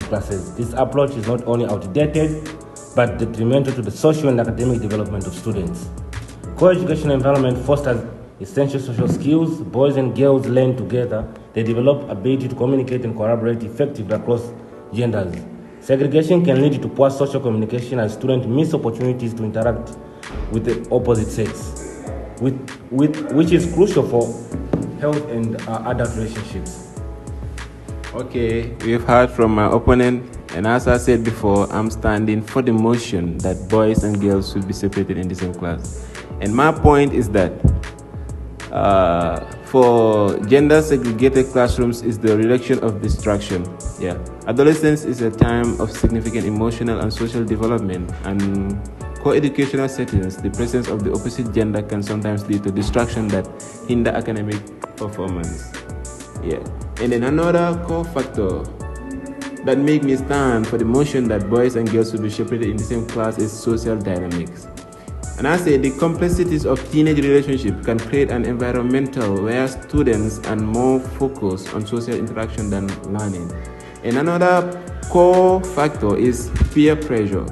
classes. This approach is not only outdated, but detrimental to the social and academic development of students. Co-educational environment fosters essential social skills. Boys and girls learn together. They develop ability to communicate and collaborate effectively across genders. Segregation can lead to poor social communication as students miss opportunities to interact with the opposite sex, which is crucial for health and adult relationships. Okay, we've heard from my opponent, and as I said before, I'm standing for the motion that boys and girls should be separated in the same class. And my point is that for gender segregated classrooms is the reduction of distraction. Adolescence is a time of significant emotional and social development, and co-educational settings, the presence of the opposite gender can sometimes lead to distraction that hinder academic performance. And then another core factor that make me stand for the motion that boys and girls should be separated in the same class is social dynamics. And I say the complexities of teenage relationship can create an environmental where students are more focused on social interaction than learning. And another core factor is peer pressure.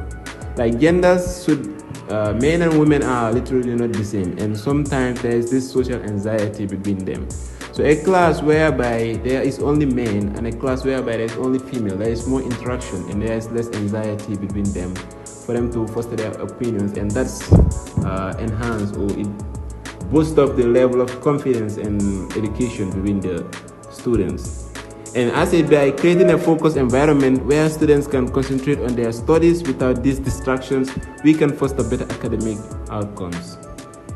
Like genders should, men and women are literally not the same, and sometimes there is this social anxiety between them. So a class whereby there is only men and a class whereby there is only female, there is more interaction and there is less anxiety between them for them to foster their opinions, and that's enhanced, or it boosts up the level of confidence and education between the students. And I said, by creating a focused environment where students can concentrate on their studies without these distractions, we can foster better academic outcomes.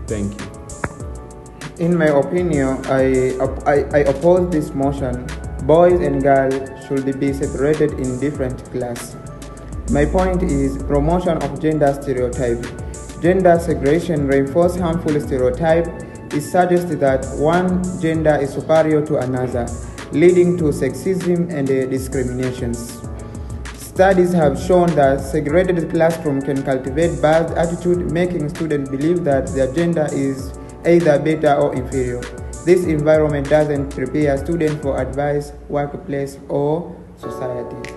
Thank you. In my opinion, I oppose this motion. Boys and girls should be separated in different classes. My point is promotion of gender stereotype. Gender segregation reinforces harmful stereotype. It suggests that one gender is superior to another, leading to sexism and discriminations. Studies have shown that segregated classroom can cultivate bad attitude, making students believe that their gender is either better or inferior. This environment doesn't prepare students for advice, workplace, or society.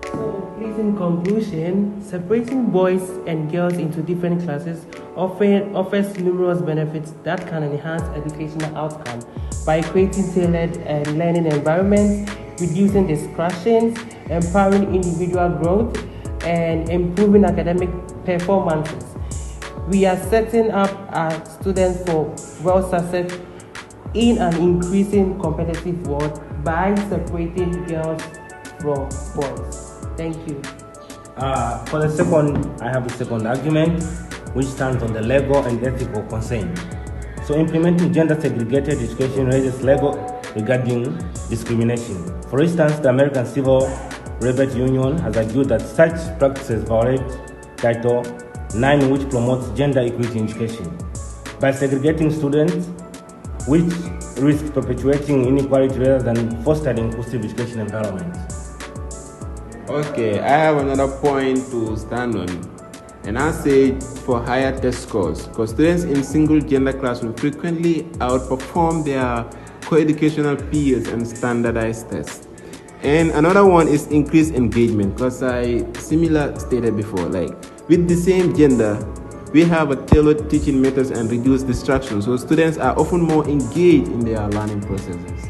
So, please, in conclusion, separating boys and girls into different classes offers numerous benefits that can enhance educational outcomes by creating tailored and learning environments, reducing distractions, empowering individual growth, and improving academic performances. We are setting up our students for world success in an increasing competitive world by separating girls from boys. Thank you. For the second, I have a second argument, which stands on the legal and ethical concern. So implementing gender segregated education raises legal regarding discrimination. For instance, the American Civil Liberties Union has argued that such practices violate Title IX, which promotes gender equity in education. By segregating students, which risk perpetuating inequality rather than fostering inclusive education environments. Okay, I have another point to stand on, and I say for higher test scores, because students in single gender classrooms frequently outperform their co-educational peers and standardized tests. And another one is increased engagement, because I similar stated before, like with the same gender, we have a tailored teaching methods and reduced distractions, so students are often more engaged in their learning processes.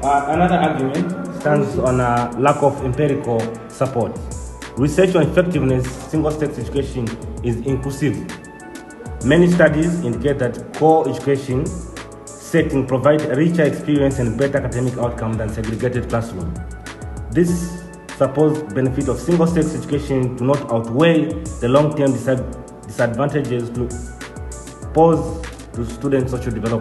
Another argument stands on a lack of empirical support. Research on effectiveness single-sex education is inclusive. Many studies indicate that co-education setting provide a richer experience and better academic outcome than segregated classroom. This supposed benefit of single-sex education do not outweigh the long-term disadvantages to pose to students' social development.